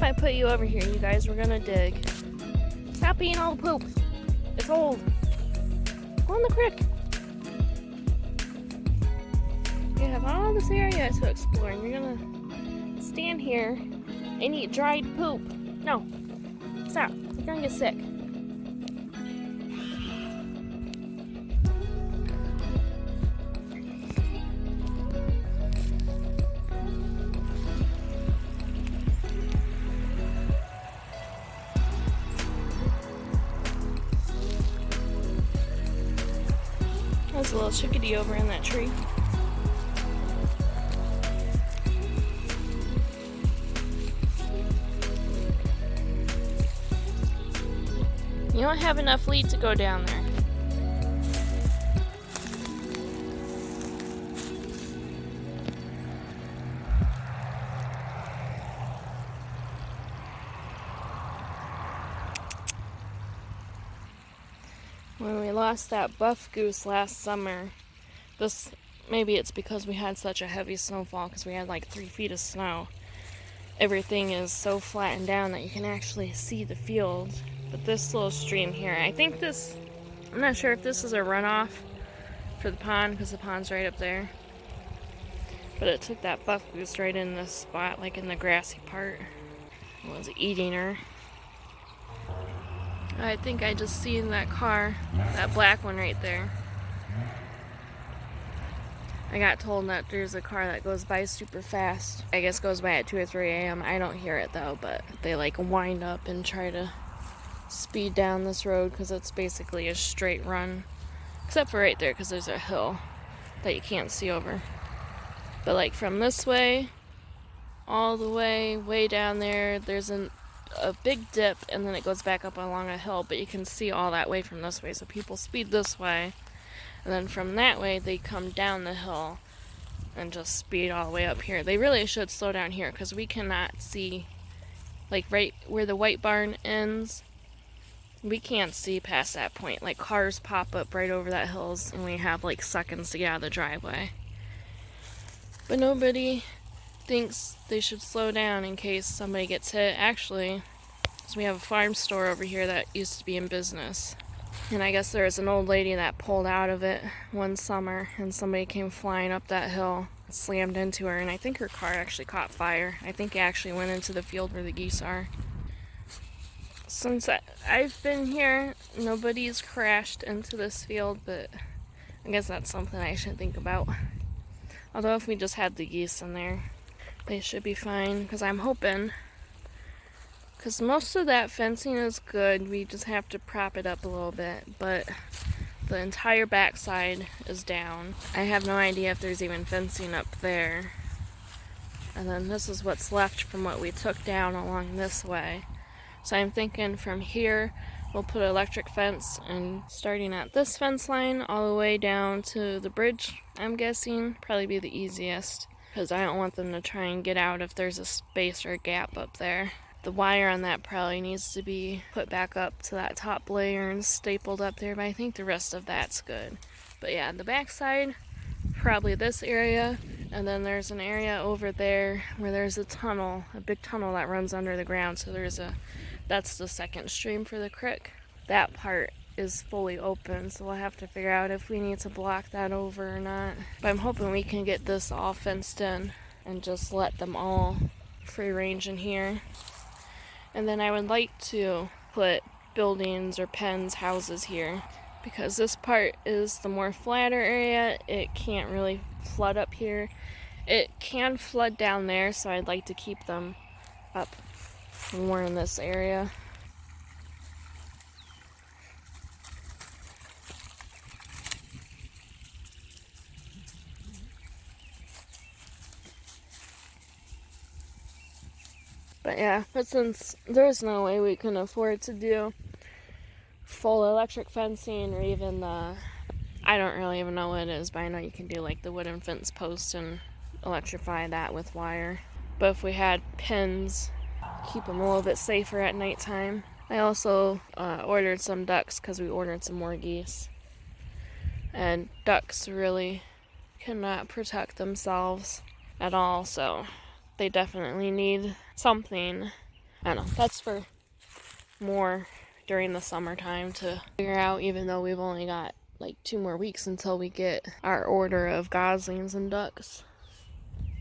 if I put you over here, you guys were gonna dig. Stop eating all the poop. It's old. Go in the creek. You have all this area to explore, and you're gonna stand here and eat dried poop. No. Stop. You're gonna get sick. There's a little chickadee over in that tree. You don't have enough lead to go down there. When we lost that buff goose last summer, maybe it's because we had such a heavy snowfall because we had like 3 feet of snow. Everything is so flattened down that you can actually see the field. But this little stream here, I'm not sure if this is a runoff for the pond because the pond's right up there. But it took that buff goose right in this spot, like in the grassy part. It was eating her. I think I just seen that car, that black one right there. I got told that there's a car that goes by super fast. I guess goes by at 2 or 3 a.m. I don't hear it though, but they like wind up and try to speed down this road because it's basically a straight run. Except for right there because there's a hill that you can't see over. But like from this way, all the way down there, there's a big dip and then it goes back up along a hill, but you can see all that way from this way. So people speed this way. And then from that way, they come down the hill and just speed all the way up here. They really should slow down here because we cannot see, like right where the white barn ends, we can't see past that point. Like cars pop up right over that hills and we have like seconds to get out of the driveway. But nobody thinks they should slow down in case somebody gets hit. Actually, so we have a farm store over here that used to be in business. And I guess there was an old lady that pulled out of it one summer and somebody came flying up that hill, slammed into her, and I think her car actually caught fire. I think it actually went into the field where the geese are. Since I've been here, nobody's crashed into this field, but I guess that's something I should think about. Although if we just had the geese in there, they should be fine, because I'm hoping, because most of that fencing is good, we just have to prop it up a little bit, but the entire backside is down. I have no idea if there's even fencing up there. And then this is what's left from what we took down along this way. So I'm thinking from here, we'll put an electric fence, and starting at this fence line all the way down to the bridge, I'm guessing, probably be the easiest, because I don't want them to try and get out if there's a space or a gap up there. The wire on that probably needs to be put back up to that top layer and stapled up there, but I think the rest of that's good. But yeah, the backside, probably this area, and then there's an area over there where there's a tunnel, a big tunnel that runs under the ground, so that's the second stream for the creek. That part is fully open, so we'll have to figure out if we need to block that over or not. But I'm hoping we can get this all fenced in and just let them all free range in here. And then I would like to put buildings or pens, houses here, because this part is the more flatter area. It can't really flood up here. It can flood down there, so I'd like to keep them up more in this area. But yeah, but since there's no way we can afford to do full electric fencing or even I don't really even know what it is, but I know you can do like the wooden fence post and electrify that with wire. But if we had pins, keep them a little bit safer at nighttime. I also ordered some ducks because we ordered some more geese. And ducks really cannot protect themselves at all, so they definitely need something I don't know. That's for more during the summertime to figure out, even though we've only got like 2 more weeks until we get our order of goslings and ducks.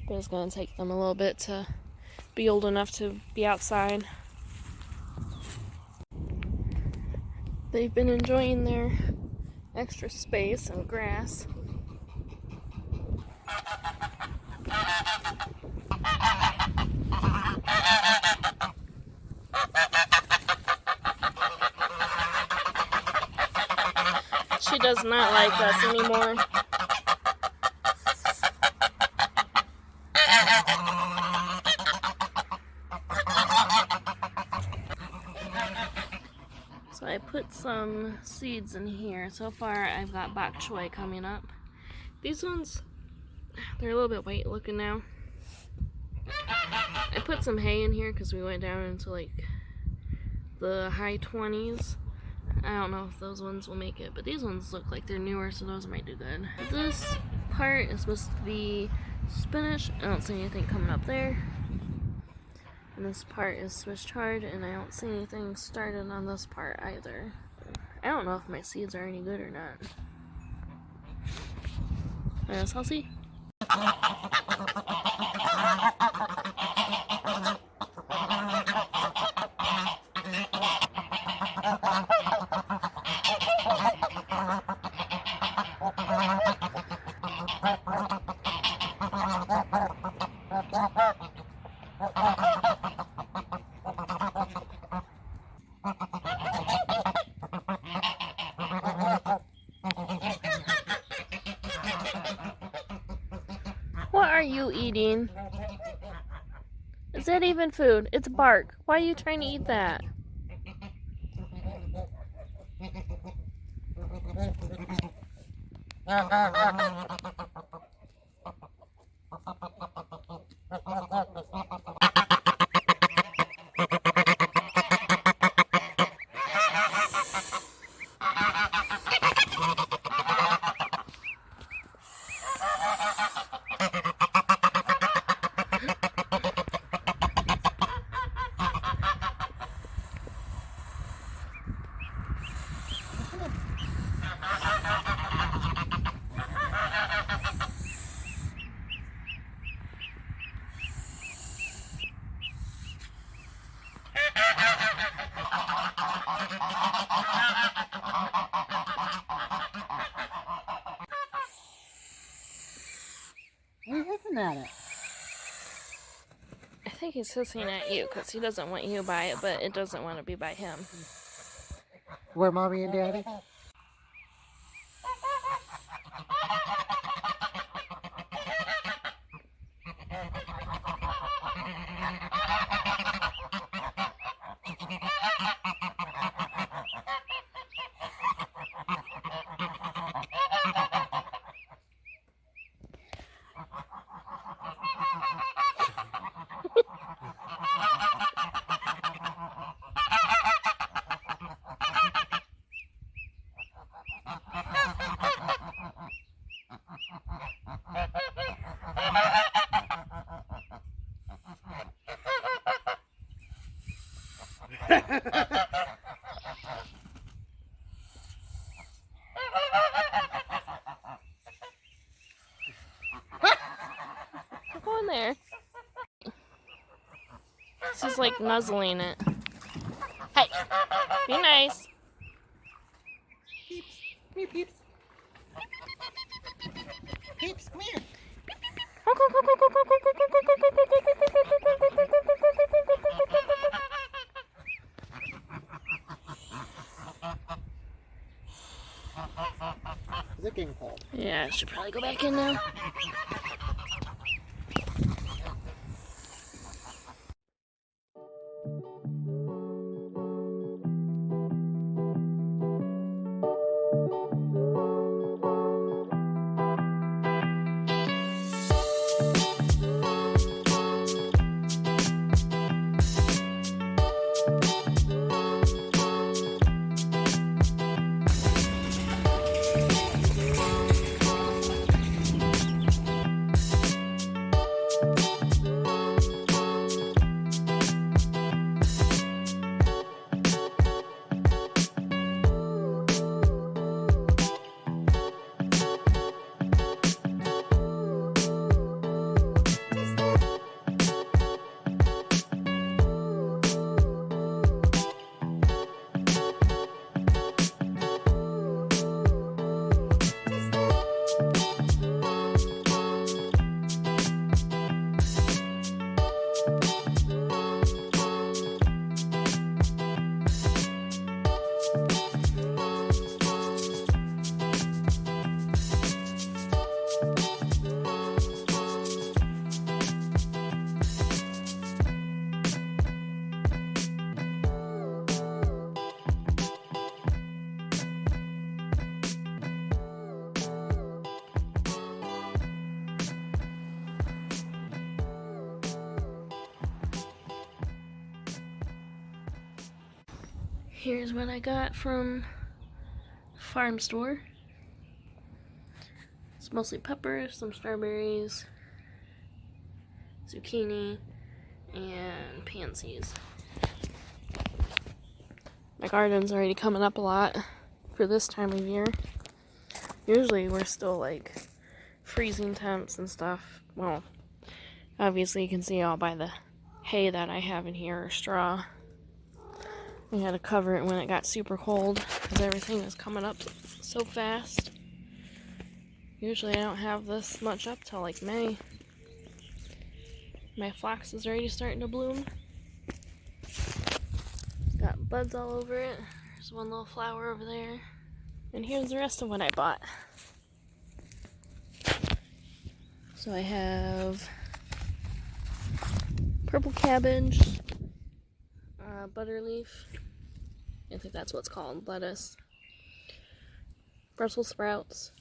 But it's going to take them a little bit to be old enough to be outside. They've been enjoying their extra space and grass. She does not like us anymore. So I put some seeds in here. So far I've got bok choy coming up. These ones, they're a little bit white looking now. I put some hay in here because we went down into like the high 20s. I don't know if those ones will make it, but these ones look like they're newer, so those might do good. This part is supposed to be spinach. I don't see anything coming up there. And this part is Swiss chard, and I don't see anything started on this part either. I don't know if my seeds are any good or not. I guess I'll see. What are you eating? Is that even food? It's bark. Why are you trying to eat that? He's hissing at it. I think he's hissing at you because he doesn't want you by it, but it doesn't want to be by him. Where Mommy and Daddy? Go in there. This is like nuzzling it. Hey, be nice. Peeps, come here, Peeps. Peeps, come here. Is it getting cold? Yeah, I should probably go back in now. Here's what I got from farm store. It's mostly peppers, some strawberries, zucchini, and pansies. My garden's already coming up a lot for this time of year. Usually we're still like freezing temps and stuff. Well, obviously you can see all by the hay that I have in here, or straw. We had to cover it when it got super cold because everything is coming up so fast. Usually I don't have this much up till like May. My phlox is already starting to bloom. Got buds all over it. There's one little flower over there. And here's the rest of what I bought. So I have purple cabbage, butter leaf, I think that's what's called, lettuce, Brussels sprouts,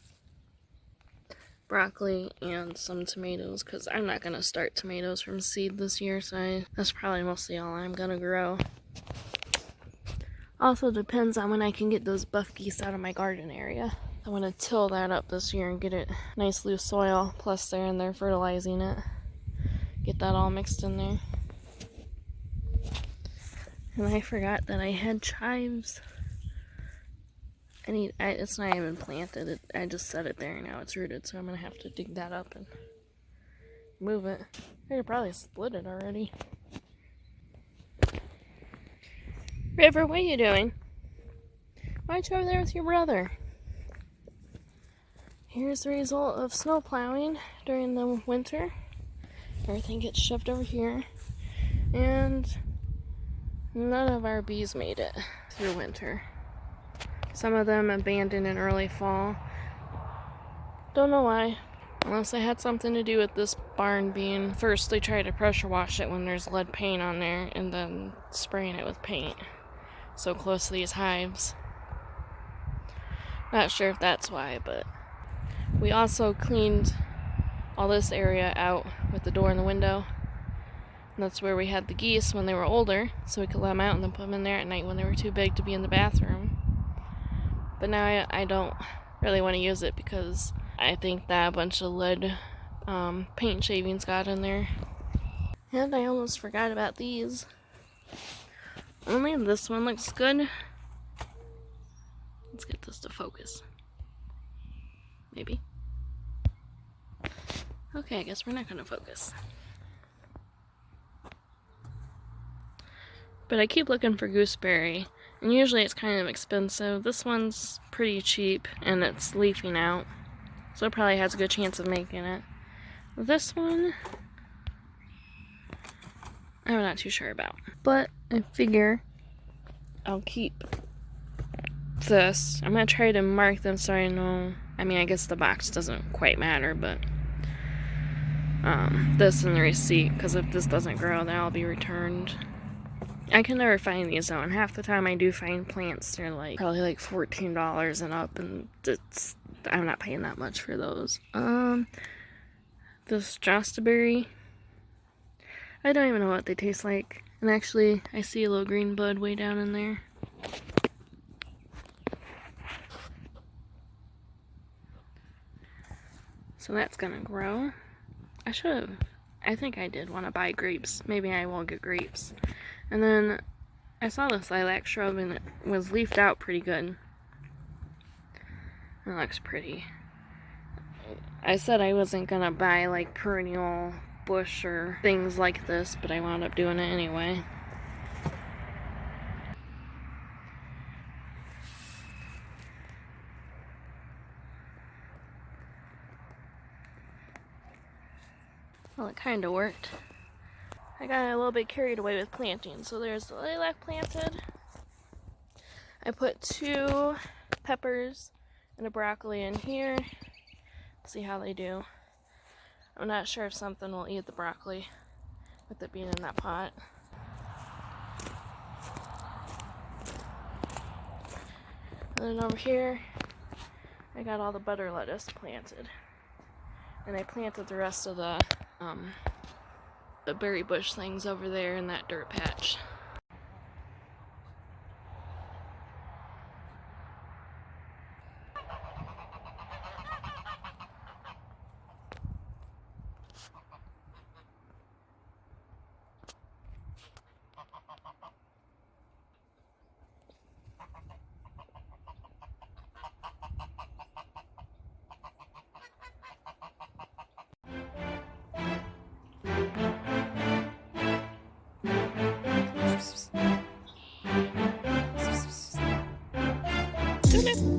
broccoli, and some tomatoes, because I'm not going to start tomatoes from seed this year, so that's probably mostly all I'm going to grow. Also depends on when I can get those buff geese out of my garden area. I want to till that up this year and get it nice loose soil, plus they're in there fertilizing it. Get that all mixed in there. And I forgot that I had chives. It's not even planted. I just set it there, now it's rooted, so I'm going to have to dig that up and move it. I could probably split it already. River, what are you doing? Why aren't you over there with your brother? Here's the result of snow plowing during the winter. Everything gets shoved over here. And none of our bees made it through winter. Some of them abandoned in early fall. Don't know why. Unless it had something to do with this barn being... First, they try to pressure wash it when there's lead paint on there, and then spraying it with paint so close to these hives. Not sure if that's why, but... We also cleaned all this area out with the door and the window. And that's where we had the geese when they were older, so we could let them out and then put them in there at night when they were too big to be in the bathroom. But now I don't really want to use it because I think that a bunch of lead paint shavings got in there. And I almost forgot about these. Only this one looks good. Let's get this to focus. Maybe. Okay, I guess we're not going to focus. But I keep looking for gooseberry, and usually it's kind of expensive. This one's pretty cheap, and it's leafing out, so it probably has a good chance of making it. This one, I'm not too sure about. But I figure I'll keep this. I'm going to try to mark them so I know. I mean, I guess the box doesn't quite matter, but this and the receipt, because if this doesn't grow, then I'll be returned. I can never find these though, and half the time I do find plants, they're like probably like $14 and up, and I'm not paying that much for those. This Jostaberry, I don't even know what they taste like. And actually, I see a little green bud way down in there. So that's gonna grow. I think I did want to buy grapes. Maybe I will get grapes. And then I saw this lilac shrub and it was leafed out pretty good. It looks pretty. I said I wasn't gonna buy like perennial bush or things like this, but I wound up doing it anyway. Well, it kind of worked. I got a little bit carried away with planting. So there's the lilac planted. I put 2 peppers and a broccoli in here. See how they do. I'm not sure if something will eat the broccoli with it being in that pot. And then over here, I got all the butter lettuce planted. And I planted the rest of the berry bush things over there in that dirt patch. Come here.